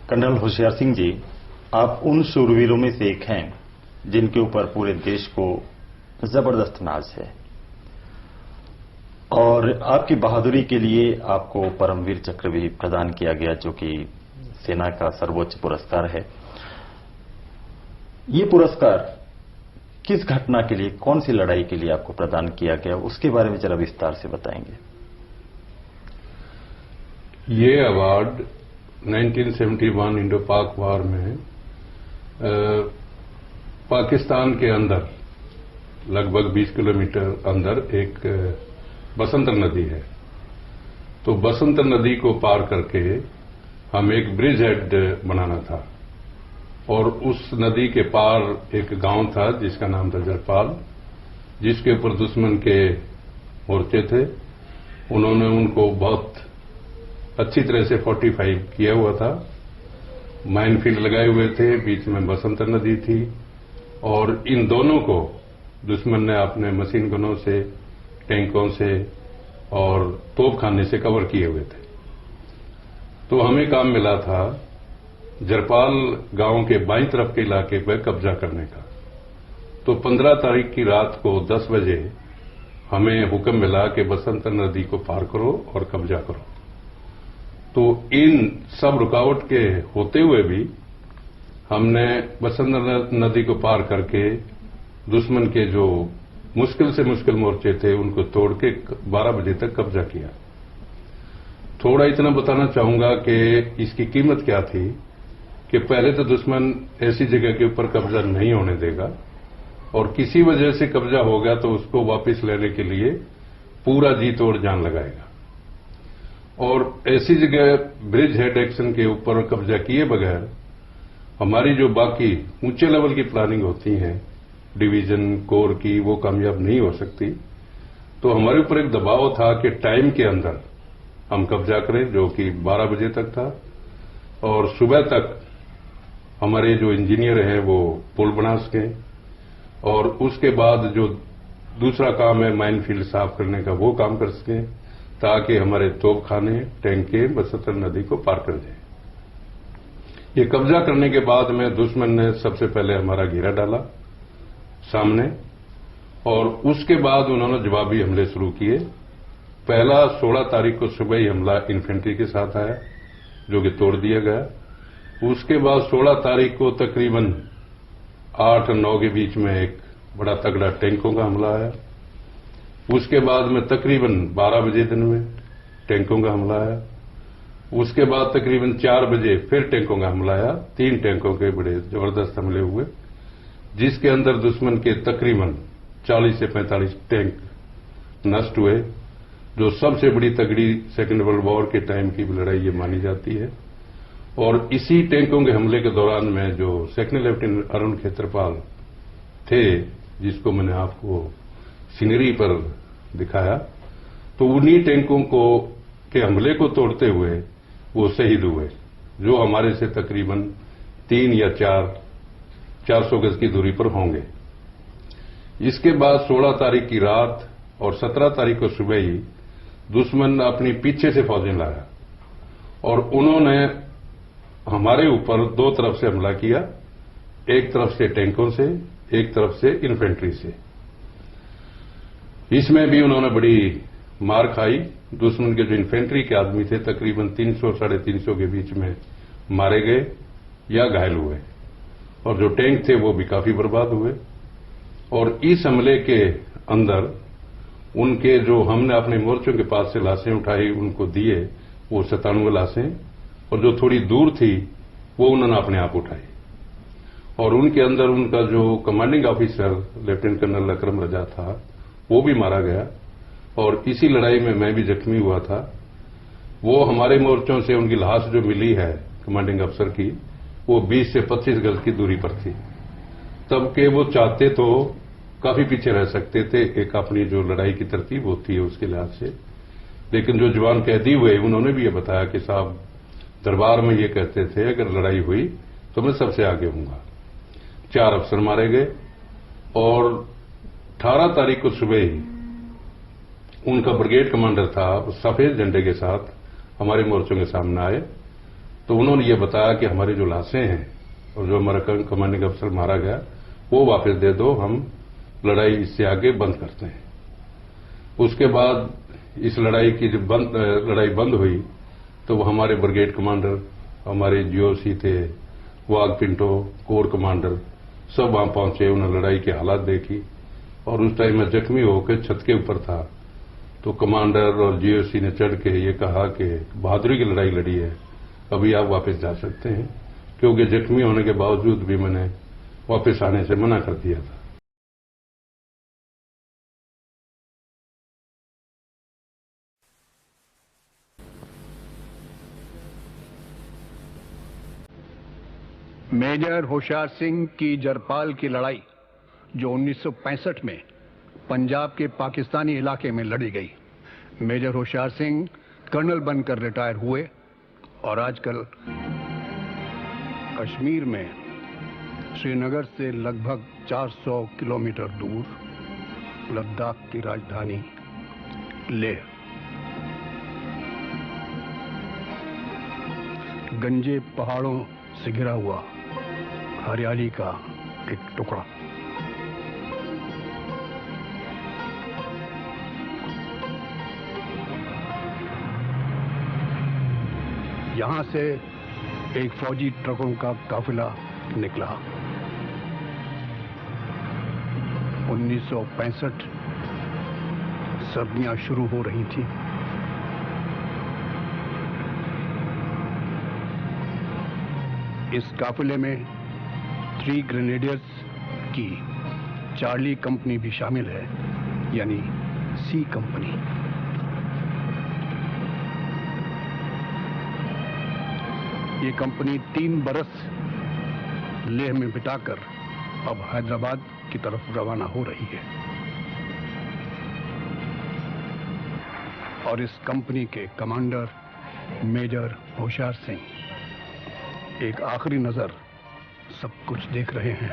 Colonel Hoshiyar Singh ji, आप उन शूरवीरों में से एक हैं जिनके ऊपर पूरे देश को जबरदस्त नाज है और आपकी बहादुरी के लिए आपको परमवीर चक्र भी प्रदान किया गया, जो कि सेना का सर्वोच्च पुरस्कार है। ये पुरस्कार किस घटना के लिए, कौन सी लड़ाई के लिए आपको प्रदान किया गया, उसके बारे में जरा विस्तार से बताएंगे। ये अवार्ड 1971 इंडो पाक वार में पाकिस्तान के अंदर लगभग 20 किलोमीटर अंदर एक बसंतर नदी है। तो बसंतर नदी को पार करके हम एक ब्रिज हेड बनाना था और उस नदी के पार एक गांव था जिसका नाम था जरपाल, जिसके ऊपर दुश्मन के मोर्चे थे। उन्होंने उनको बहुत अच्छी तरह से फोर्टिफाई किया हुआ था, माइनफील्ड लगाए हुए थे, बीच में बसंतर नदी थी और इन दोनों को दुश्मन ने अपने मशीन गनों से, टैंकों से और तोपखाने से कवर किए हुए थे। तो हमें काम मिला था जरपाल गांव के बाईं तरफ के इलाके पर कब्जा करने का। तो 15 तारीख की रात को 10 बजे हमें हुक्म मिला कि बसंतर नदी को पार करो और कब्जा करो। तो इन सब रुकावट के होते हुए भी हमने बसंतर नदी को पार करके दुश्मन के जो मुश्किल से मुश्किल मोर्चे थे उनको तोड़ के 12 बजे तक कब्जा किया। थोड़ा इतना बताना चाहूंगा कि इसकी कीमत क्या थी कि पहले तो दुश्मन ऐसी जगह के ऊपर कब्जा नहीं होने देगा और किसी वजह से कब्जा हो गया तो उसको वापस लेने के लिए पूरा जी तोड़ जान लगाएगा। और ऐसी जगह ब्रिज हेड एक्शन के ऊपर कब्जा किए बगैर हमारी जो बाकी ऊंचे लेवल की प्लानिंग होती है डिवीजन कोर की, वो कामयाब नहीं हो सकती। तो हमारे ऊपर एक दबाव था कि टाइम के अंदर हम कब्जा करें, जो कि 12 बजे तक था और सुबह तक हमारे जो इंजीनियर हैं वो पुल बना सकें और उसके बाद जो दूसरा काम है माइनफील्ड साफ करने का वो काम कर सकें, ताकि हमारे तोपखाने, टैंके बसंतर नदी को पार कर जाए। ये कब्जा करने के बाद में दुश्मन ने सबसे पहले हमारा घेरा डाला सामने और उसके बाद उन्होंने जवाबी हमले शुरू किए। पहला 16 तारीख को सुबह ही हमला इन्फेंट्री के साथ आया, जो कि तोड़ दिया गया। उसके बाद 16 तारीख को तकरीबन 8 और 9 के बीच में एक बड़ा तगड़ा टैंकों का हमला आया। उसके बाद में तकरीबन 12 बजे दिन में टैंकों का हमला आया। उसके बाद तकरीबन 4 बजे फिर टैंकों का हमला आया। 3 टैंकों के बड़े जबरदस्त हमले हुए, जिसके अंदर दुश्मन के तकरीबन 40 से 45 टैंक नष्ट हुए, जो सबसे बड़ी तगड़ी सेकेंड वर्ल्ड वॉर के टाइम की लड़ाई ये मानी जाती है। और इसी टैंकों के हमले के दौरान में जो सेकंड लेफ्टिनेंट अरुण खेत्रपाल थे, जिसको मैंने आपको सीनरी पर दिखाया, तो उन्हीं टैंकों को के हमले को तोड़ते हुए वो शहीद हुए, जो हमारे से तकरीबन 3 या 400 गज की दूरी पर होंगे। इसके बाद 16 तारीख की रात और 17 तारीख को सुबह ही दुश्मन अपनी पीछे से फौजें लाया और उन्होंने हमारे ऊपर 2 तरफ से हमला किया, एक तरफ से टैंकों से, एक तरफ से इन्फेंट्री से। इसमें भी उन्होंने बड़ी मार खाई। दुश्मन के जो इन्फेंट्री के आदमी थे तकरीबन 300-350 के बीच में मारे गए या घायल हुए और जो टैंक थे वो भी काफी बर्बाद हुए। और इस हमले के अंदर उनके जो हमने अपने मोर्चों के पास से लाशें उठाई उनको दिए, वो 97 लाशें, और जो थोड़ी दूर थी वो उन्होंने अपने आप उठाई। और उनके अंदर उनका जो कमांडिंग ऑफिसर लेफ्टिनेंट कर्नल अकरम रजा था वो भी मारा गया और इसी लड़ाई में मैं भी जख्मी हुआ था। वो हमारे मोर्चों से उनकी लाश जो मिली है कमांडिंग अफसर की, वो 20 से 25 गज की दूरी पर थी। तब के वो चाहते तो काफी पीछे रह सकते थे, एक अपनी जो लड़ाई की तरतीब होती है उसके लिहाज से, लेकिन जो जवान कैदी हुए उन्होंने भी ये बताया कि साहब दरबार में ये कहते थे अगर लड़ाई हुई तो मैं सबसे आगे हूंगा। 4 अफसर मारे गए और 18 तारीख को सुबह ही उनका ब्रिगेड कमांडर था, उस सफेद झंडे के साथ हमारे मोर्चों के सामने आए तो उन्होंने ये बताया कि हमारी जो लाशें हैं और जो हमारा कमांडिंग अफसर मारा गया वो वापस दे दो, हम लड़ाई इससे आगे बंद करते हैं। उसके बाद इस लड़ाई की जब लड़ाई बंद हुई तो वो हमारे ब्रिगेड कमांडर, हमारे जीओसी थे, वाघ पिंटो, कोर कमांडर सब वहां पहुंचे। उन्होंने लड़ाई की हालात देखी और उस टाइम मैं जख्मी होकर छत के ऊपर था। तो कमांडर और जीओसी ने चढ़ के ये कहा कि बहादुरी की लड़ाई लड़ी है, अभी आप वापस जा सकते हैं, क्योंकि जख्मी होने के बावजूद भी मैंने वापस आने से मना कर दिया था। मेजर होशियार सिंह की जरपाल की लड़ाई जो 1965 में पंजाब के पाकिस्तानी इलाके में लड़ी गई। मेजर होशियार सिंह कर्नल बनकर रिटायर हुए और आजकल कश्मीर में श्रीनगर से लगभग 400 किलोमीटर दूर लद्दाख की राजधानी लेह गंजे पहाड़ों से घिरा हुआ हरियाली का एक टुकड़ा। यहां से एक फौजी ट्रकों का काफिला निकला। 1965 सर्दियां शुरू हो रही थी। इस काफिले में 3 ग्रेनेडियर्स की चार्ली कंपनी भी शामिल है, यानी सी कंपनी। ये कंपनी 3 बरस लेह में बिताकर अब हैदराबाद की तरफ रवाना हो रही है और इस कंपनी के कमांडर मेजर होशियार सिंह एक आखिरी नजर सब कुछ देख रहे हैं,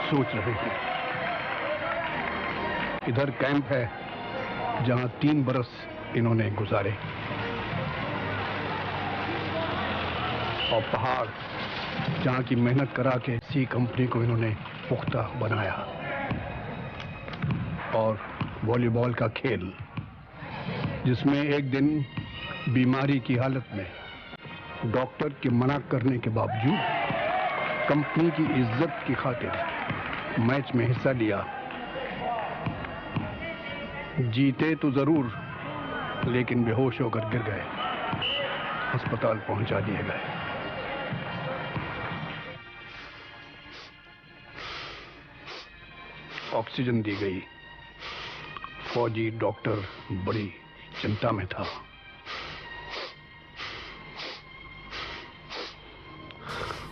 सोच रहे हैं। इधर कैंप है जहां 3 बरस इन्होंने गुजारे और पहाड़ जहां की मेहनत करा के सी कंपनी को इन्होंने पुख्ता बनाया, और वॉलीबॉल का खेल जिसमें एक दिन बीमारी की हालत में डॉक्टर के मना करने के बावजूद कंपनी की इज्जत की खातिर मैच में हिस्सा लिया। जीते तो जरूर लेकिन बेहोश होकर गिर गए, अस्पताल पहुंचा दिए गए। ऑक्सीजन दी गई। फौजी डॉक्टर बड़ी चिंता में था।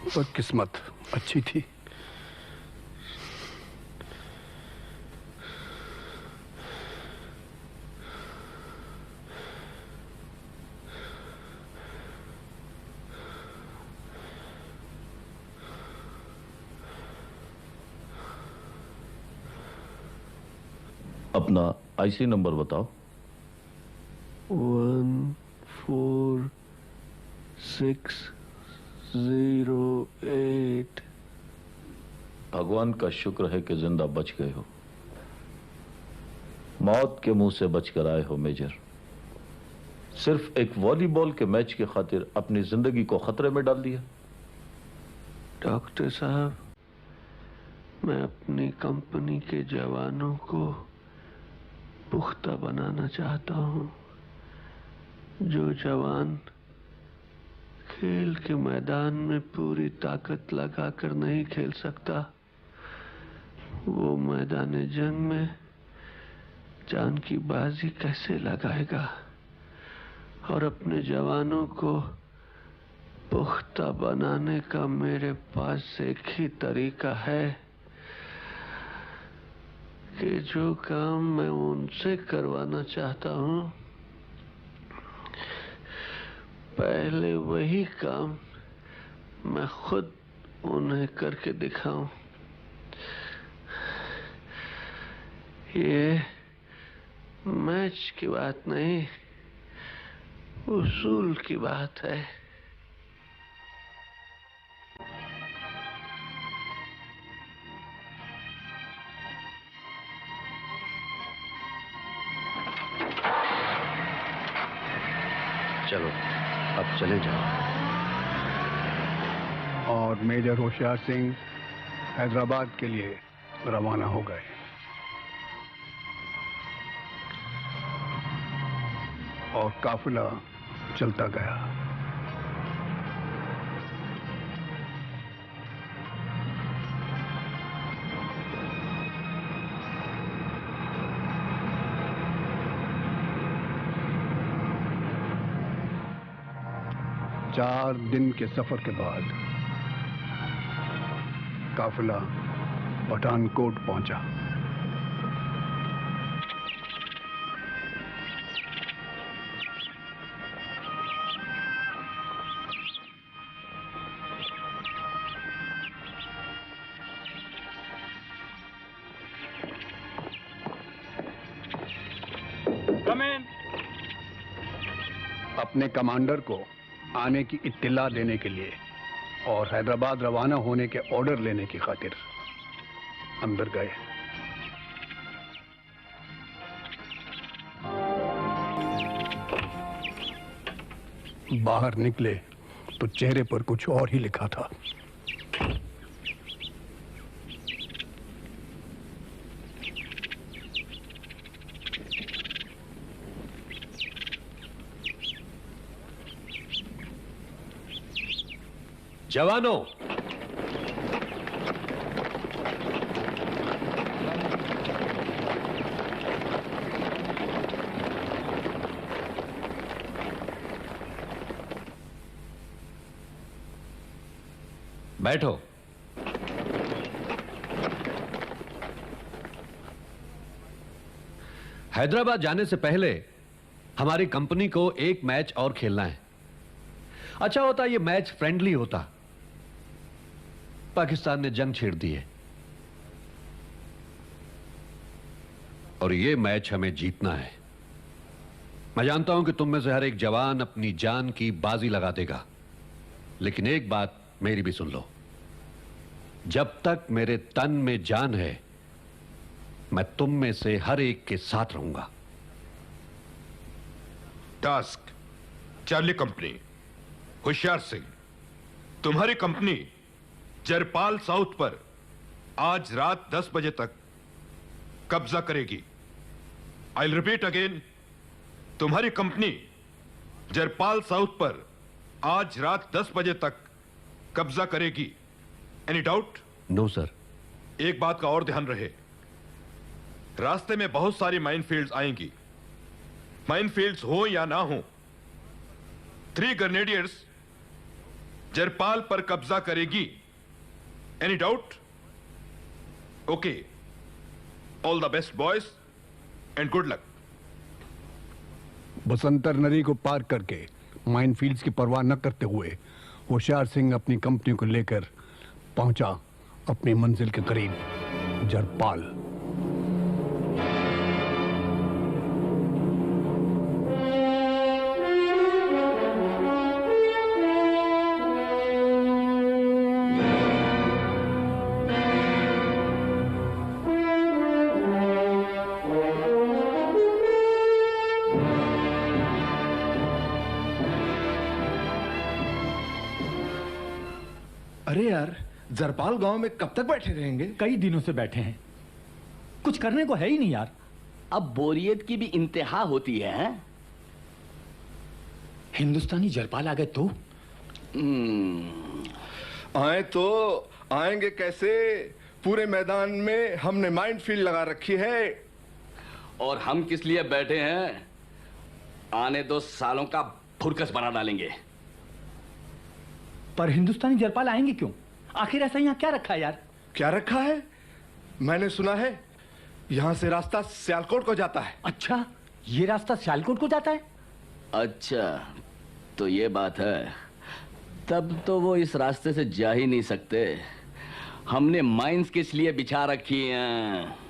पर किस्मत अच्छी थी। अपना आईसी नंबर बताओ। 14608। भगवान का शुक्र है कि जिंदा बच गए हो। मौत के मुंह से बचकर आए हो मेजर। सिर्फ एक वॉलीबॉल के मैच की खातिर अपनी जिंदगी को खतरे में डाल दिया। डॉक्टर साहब, मैं अपनी कंपनी के जवानों को पुख्ता बनाना चाहता हूं। जो जवान खेल के मैदान में पूरी ताकत लगाकर नहीं खेल सकता, वो मैदान जंग में जान की बाजी कैसे लगाएगा? और अपने जवानों को पुख्ता बनाने का मेरे पास एक ही तरीका है कि जो काम मैं उनसे करवाना चाहता हूं, पहले वही काम मैं खुद उन्हें करके दिखाऊं। ये मैच की बात नहीं, उसूल की बात है। चलो अब चले जाओ। और मेजर होशियार सिंह हैदराबाद के लिए रवाना हो गए। और काफिला चलता गया। चार दिन के सफर के बाद काफिला पठानकोट पहुंचा। अपने कमांडर को आने की इत्तिला देने के लिए और हैदराबाद रवाना होने के ऑर्डर लेने की खातिर अंदर गए। बाहर निकले तो चेहरे पर कुछ और ही लिखा था। जवानों, बैठो। हैदराबाद जाने से पहले हमारी कंपनी को एक मैच और खेलना है। अच्छा होता ये मैच फ्रेंडली होता। पाकिस्तान ने जंग छेड़ दी है और ये मैच हमें जीतना है। मैं जानता हूं कि तुम में से हर एक जवान अपनी जान की बाजी लगा देगा, लेकिन एक बात मेरी भी सुन लो। जब तक मेरे तन में जान है, मैं तुम में से हर एक के साथ रहूंगा। Task Charlie company, Hoshiyar Singh, तुम्हारी कंपनी जरपाल साउथ पर आज रात 10 बजे तक कब्जा करेगी। आई विल रिपीट अगेन, तुम्हारी कंपनी जरपाल साउथ पर आज रात 10 बजे तक कब्जा करेगी। Any doubt? No sir. एक बात का और ध्यान रहे, रास्ते में बहुत सारी माइनफील्ड्स आएंगी। माइनफील्ड्स हो या ना हो, 3 ग्रेनेडियर्स जरपाल पर कब्जा करेगी। Any doubt? Okay, all the best boys and good luck. Basantar नदी को पार करके माइनफील्ड्स की परवाह न करते हुए होशियार सिंह अपनी कंपनी को लेकर पहुंचा अपनी मंजिल के करीब, जरपाल। अरे यार, जरपाल गांव में कब तक बैठे रहेंगे? कई दिनों से बैठे हैं, कुछ करने को है ही नहीं यार। अब बोरियत की भी इंतहा होती है। हिंदुस्तानी जरपाल आ गए तो आए तो आएंगे कैसे? पूरे मैदान में हमने माइनफील्ड लगा रखी है। और हम किस लिए बैठे हैं? आने 2 सालों का फुरकस बना डालेंगे। पर हिंदुस्तानी जरपाल आएंगे क्यों? आखिर ऐसा यहाँ क्या रखा है यार? क्या रखा है? मैंने सुना है यहां से रास्ता सियालकोट को जाता है। अच्छा, ये रास्ता सियालकोट को जाता है? अच्छा, तो ये बात है। तब तो वो इस रास्ते से जा ही नहीं सकते। हमने माइंस किस लिए बिछा रखी हैं?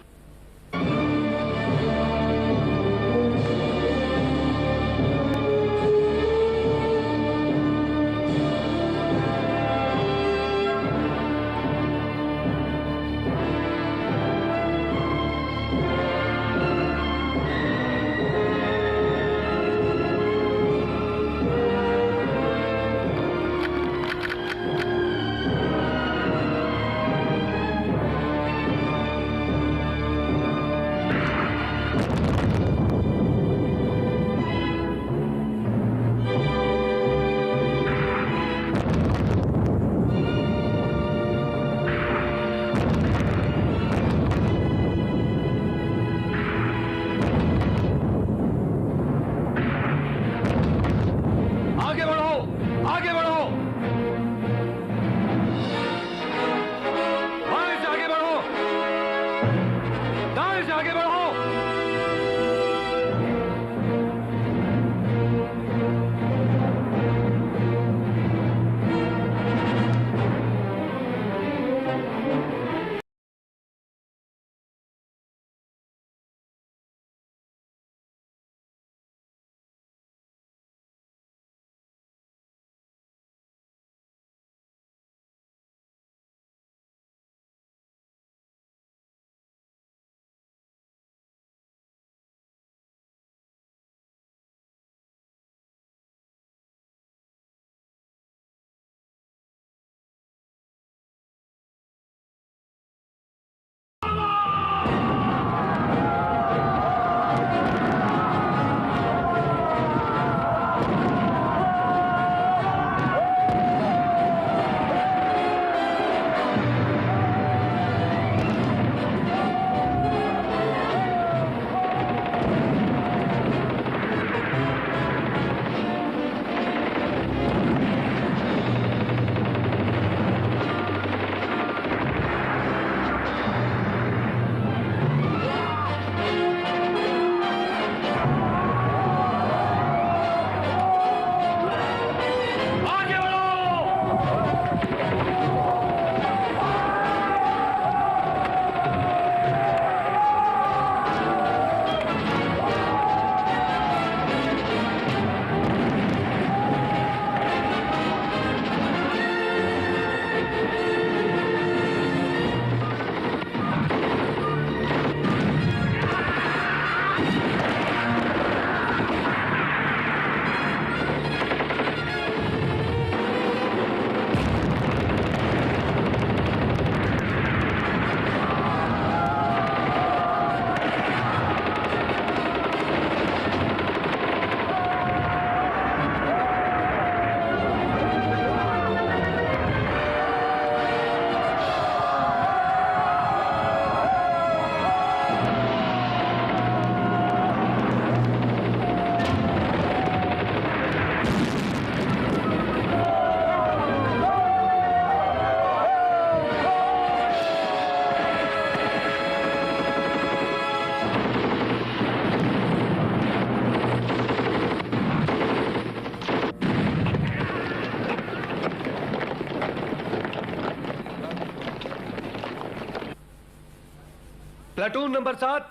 प्लाटून नंबर 7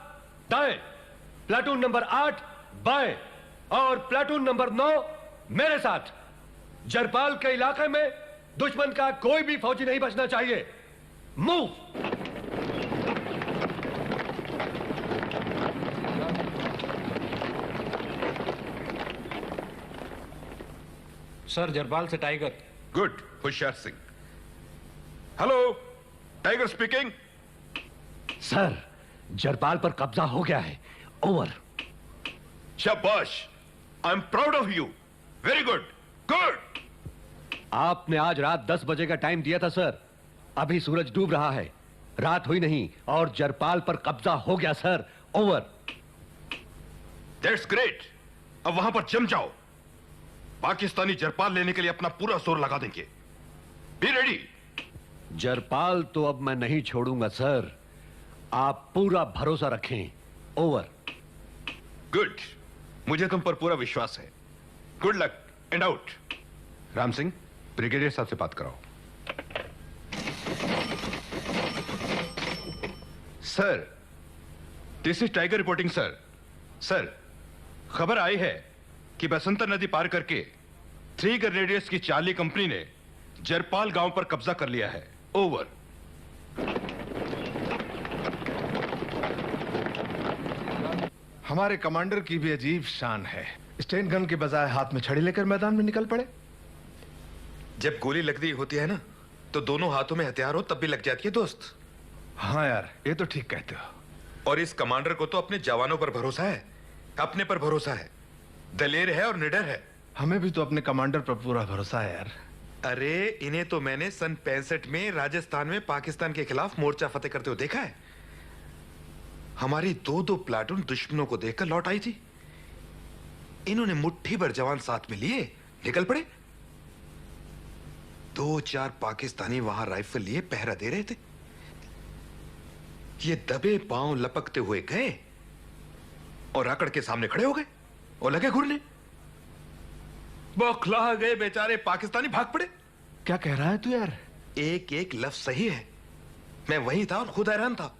दाएं, प्लाटून नंबर 8 बाएं और प्लाटून नंबर 9 मेरे साथ। जरपाल के इलाके में दुश्मन का कोई भी फौजी नहीं बचना चाहिए। मूव। सर, जरपाल से Tiger. Good, Hoshiyar Singh. Hello, Tiger speaking. Sir, Jarpal पर कब्जा हो गया है। ओवर। शाबाश, I am proud of you. Very good, good. आपने आज रात 10 बजे का टाइम दिया था सर। अभी सूरज डूब रहा है, रात हुई नहीं और जरपाल पर कब्जा हो गया सर। ओवर। That's great. अब वहां पर जम जाओ। पाकिस्तानी जरपाल लेने के लिए अपना पूरा जोर लगा देंगे। Be ready. जरपाल तो अब मैं नहीं छोड़ूंगा सर, आप पूरा भरोसा रखें। ओवर। गुड, मुझे तुम पर पूरा विश्वास है। Good luck and out. Ram Singh, brigadier साहब से बात कराओ। Sir, this is tiger reporting sir. Sir, खबर आई है कि बसंतर नदी पार करके 3 ग्रेनेडियर्स की चार्ली कंपनी ने जरपाल गांव पर कब्जा कर लिया है। ओवर। हमारे कमांडर की भी अजीब शान है। स्टेन गन के बजाय हाथ में छड़ी लेकर मैदान में निकल पड़े। जब गोली लग रही होती है ना, तो दोनों हाथों में हथियार हो तब भी लग जाती है दोस्त। हाँ यार, ये तो ठीक कहते हो। और इस कमांडर को तो अपने जवानों पर भरोसा है, अपने पर भरोसा है। दलेर है और निडर है। हमें भी तो अपने कमांडर पर पूरा भरोसा है यार। अरे, इन्हें तो मैंने सन 65 में राजस्थान में पाकिस्तान के खिलाफ मोर्चा फतेह करते हुए देखा है। हमारी 2-2 प्लाटून दुश्मनों को देखकर लौट आई थी। इन्होंने मुट्ठी भर जवान साथ में लिए निकल पड़े। 2-4 पाकिस्तानी वहां राइफल लिए पहरा दे रहे थे। ये दबे पांव लपकते हुए गए और आकड़ के सामने खड़े हो गए और लगे घूरने। बौखला गए बेचारे पाकिस्तानी, भाग पड़े। क्या कह रहा है तू यार? एक एक लफ्ज सही है। मैं वहीं था और खुद हैरान था।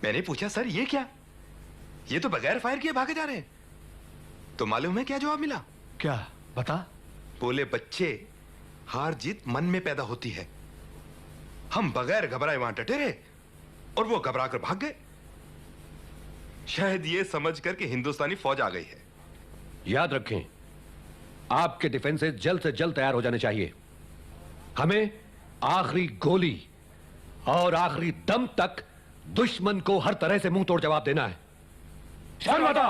मैंने पूछा, सर ये क्या? ये तो बगैर फायर किए भागे जा रहे हैं। तो मालूम है क्या जवाब मिला? क्या? बता। बोले, बच्चे, हार जीत मन में पैदा होती है। हम बगैर घबराए वहां डटे रहे और वो घबरा कर भाग गए। शायद ये समझ कर कि हिंदुस्तानी फौज आ गई है। याद रखें, आपके डिफेंसेस जल्द से जल्द तैयार हो जाने चाहिए। हमें आखिरी गोली और आखिरी दम तक दुश्मन को हर तरह से मुंह तोड़ जवाब देना है। सर्वदा।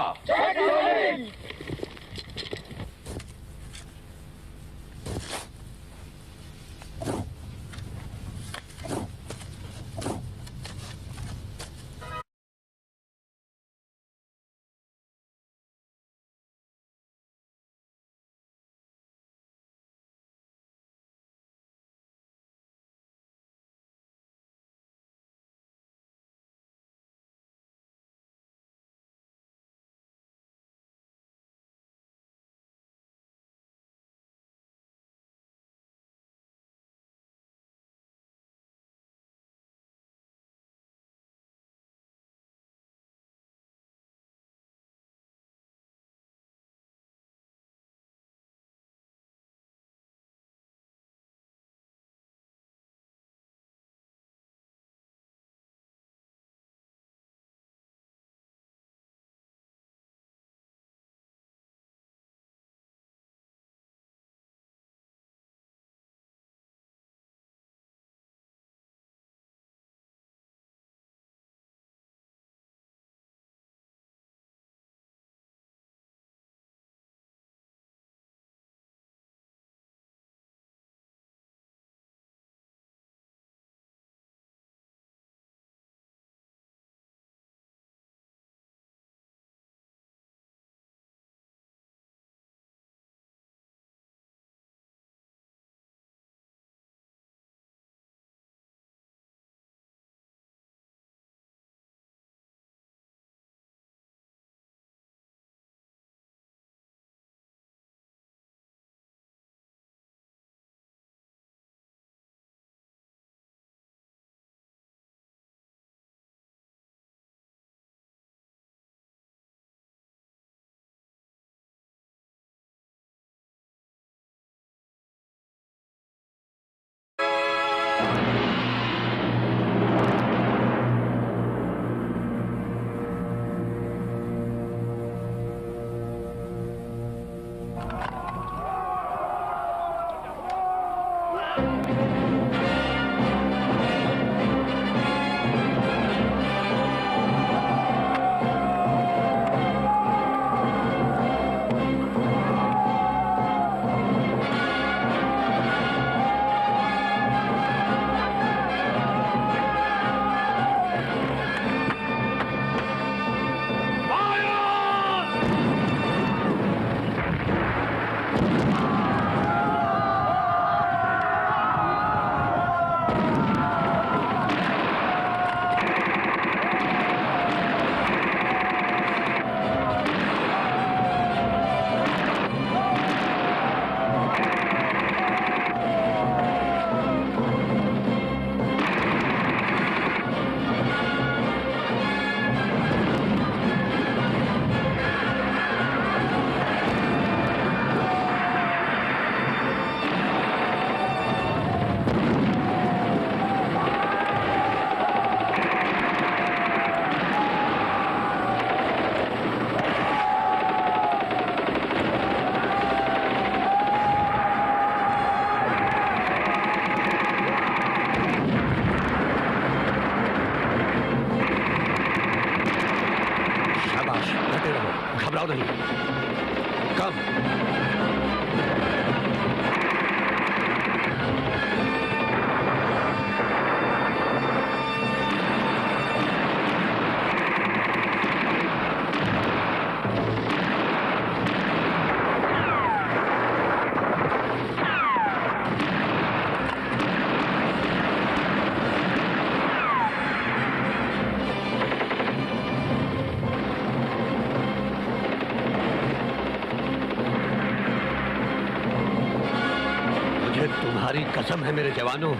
तुम्हारी कसम है मेरे जवानों,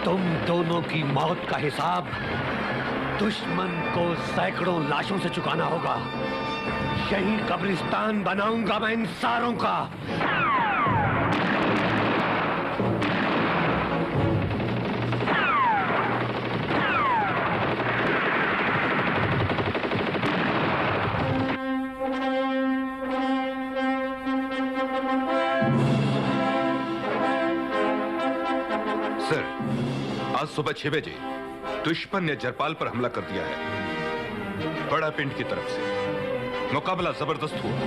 तुम दोनों की मौत का हिसाब दुश्मन को सैकड़ों लाशों से चुकाना होगा। यही कब्रिस्तान बनाऊंगा मैं इन सारों का। सुबह 6 बजे दुश्मन ने जरपाल पर हमला कर दिया है। बड़ा पिंड की तरफ से मुकाबला जबरदस्त हुआ,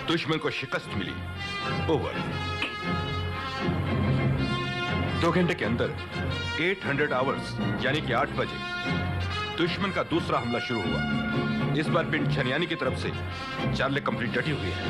दुश्मन को शिकस्त मिली। ओवर। 2 घंटे के अंदर 800 आवर्स यानी कि 8 बजे दुश्मन का दूसरा हमला शुरू हुआ। इस बार पिंड छनियानी की तरफ से चार्ली कंपनी डटी हुई है।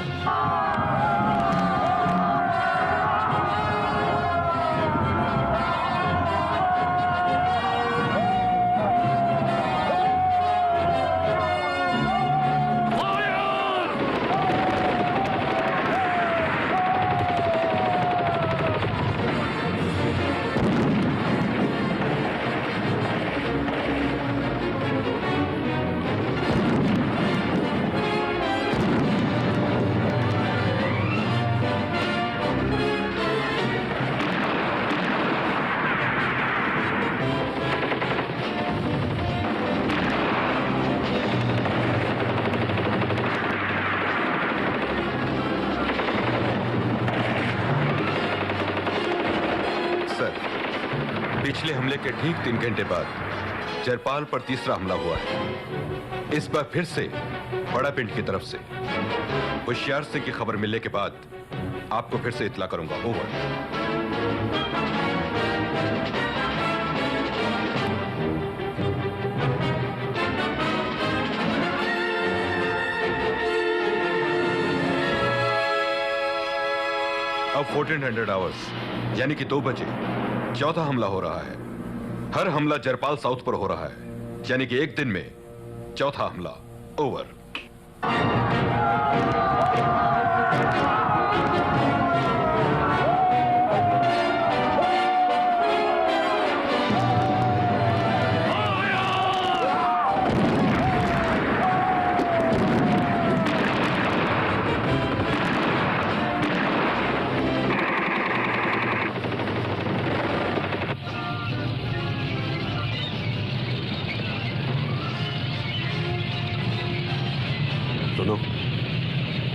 पिछले हमले के ठीक 3 घंटे बाद जरपाल पर तीसरा हमला हुआ है। इस बार फिर से बड़ा पिंड की तरफ से। होशियार सिंह की खबर मिलने के बाद आपको फिर से इत्तला करूंगा। ओवर। अब 1400 आवर्स यानी कि 2 बजे चौथा हमला हो रहा है। हर हमला जरपाल साउथ पर हो रहा है, यानी कि एक दिन में चौथा हमला। ओवर।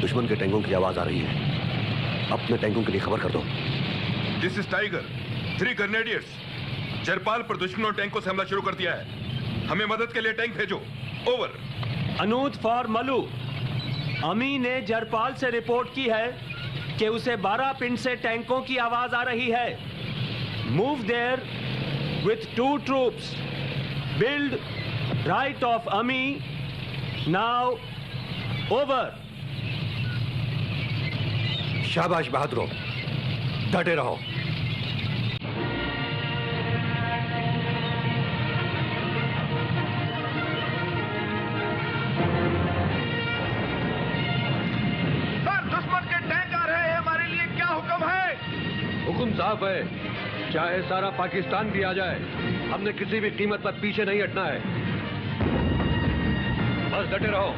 दुश्मन के टैंकों की आवाज आ रही है। अपने टैंकों के लिए खबर कर दो। This is tiger 3 grenadiers Jarpal पर दुश्मनों टैंकों से हमला शुरू कर दिया है। हमें मदद के लिए टैंक भेजो। ओवर। अनूद फॉर मलू। अमी ने जरपाल से रिपोर्ट की है कि उसे 12 पिंड से टैंकों की आवाज आ रही है। Move there with 2 troops. Build right of army now. Over. शाबाश बहादुरों, डटे रहो। हुकुम साफ है, चाहे सारा पाकिस्तान भी आ जाए, हमने किसी भी कीमत पर पीछे नहीं हटना है। बस डटे रहो।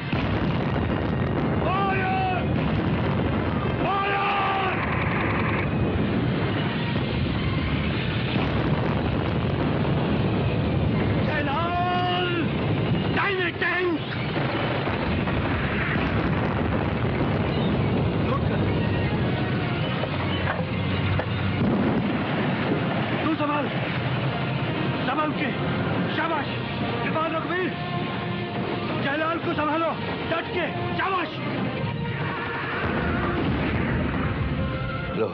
लो,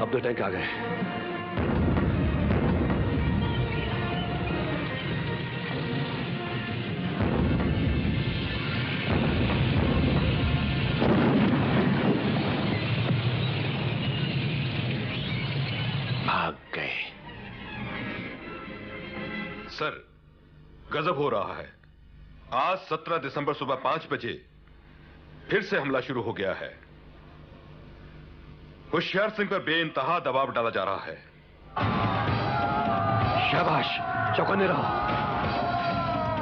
अब 2 टैंक आ गए। भाग गए। सर, गजब हो रहा है। आज 17 दिसंबर सुबह 5 बजे फिर से हमला शुरू हो गया है। होशियार सिंह पर बेइंतहा दबाव डाला जा रहा है। शाबाश, चौकन्ने रहो।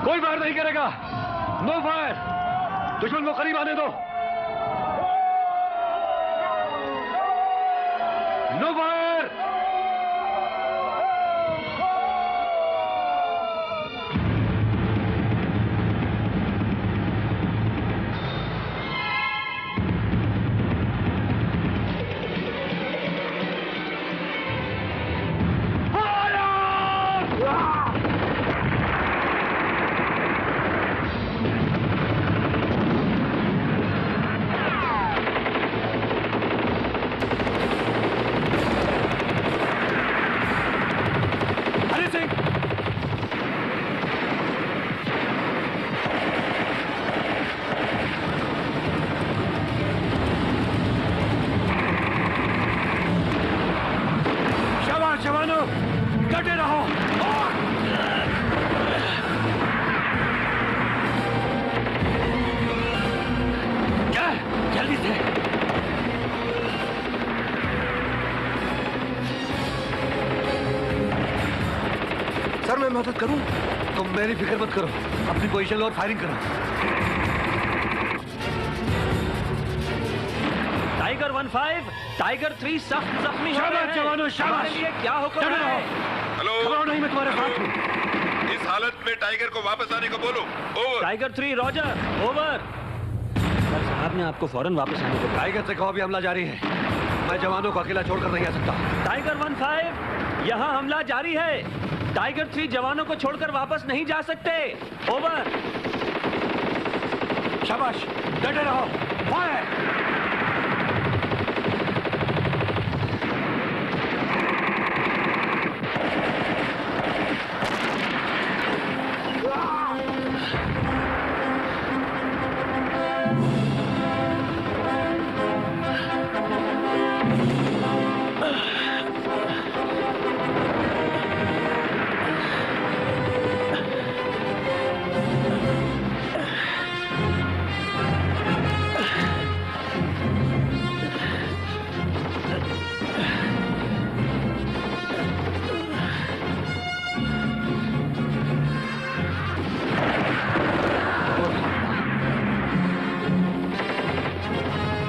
कोई फायर नहीं करेगा। No fire. दुश्मन को करीब आने दो। No fire. मदद करूं? तुम मेरी फिक्र मत करो, अपनी पोजीशन लो और फायरिंग करो। टाइगर 15, टाइगर 3 सख्त जख्मी हो रहे हैं। जवानों, शाबाश। हमारे लिए क्या हुक्म है? हेलो, घबराओ नहीं, मैं तुम्हारे साथ हूं। इस हालत में टाइगर को वापस आने को बोलो। Over. Tiger 3 Roger. Over. Sir साहब ने आपको फौरन वापस आने को। टाइगर से कहो भी हमला जारी है। मैं जवानों को अकेला छोड़कर नहीं आ सकता। टाइगर 15, यहाँ हमला जारी है। टाइगर 3 जवानों को छोड़कर वापस नहीं जा सकते। ओवर। शाबाश, डटे रहो। फायर।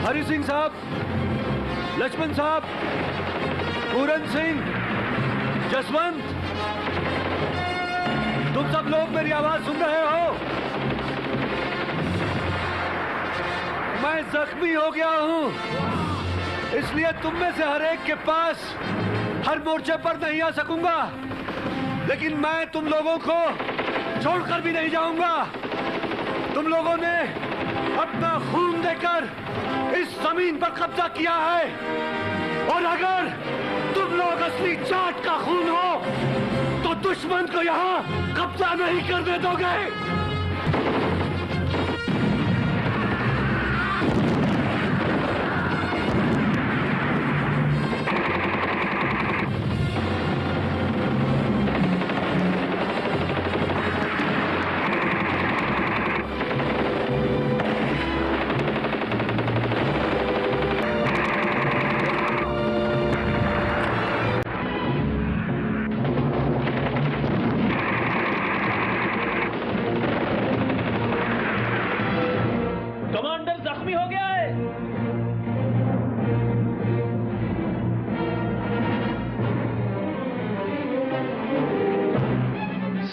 हरि सिंह साहब, लक्ष्मण साहब, पूरन सिंह, जसवंत, तुम सब लोग मेरी आवाज सुन रहे हो? मैं जख्मी हो गया हूं। इसलिए तुम में से हर एक के पास हर मोर्चे पर नहीं आ सकूंगा, लेकिन मैं तुम लोगों को छोड़कर भी नहीं जाऊंगा। तुम लोगों ने अपना खून देकर इस जमीन पर कब्जा किया है, और अगर तुम लोग असली जाट का खून हो तो दुश्मन को यहां कब्जा नहीं करने दोगे।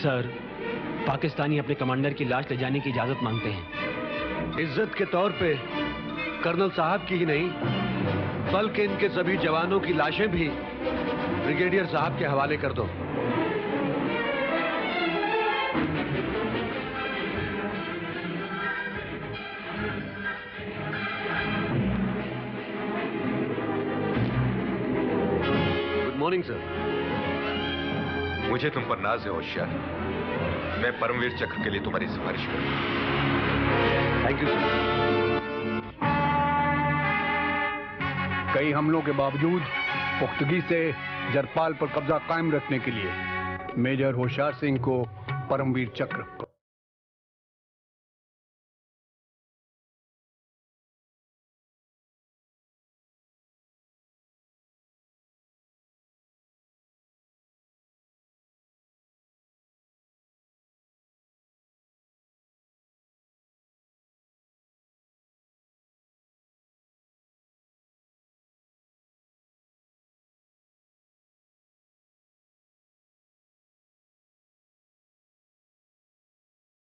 सर, पाकिस्तानी अपने कमांडर की लाश ले जाने की इजाजत मांगते हैं। इज्जत के तौर पे कर्नल साहब की ही नहीं, बल्कि इनके सभी जवानों की लाशें भी ब्रिगेडियर साहब के हवाले कर दो। Good morning sir. मुझे तुम पर नाज है होशियार। मैं परमवीर चक्र के लिए तुम्हारी सिफारिश करूंगा। Thank you sir. कई हमलों के बावजूद पुख्तगी से जरपाल पर कब्जा कायम रखने के लिए मेजर होशियार सिंह को परमवीर चक्र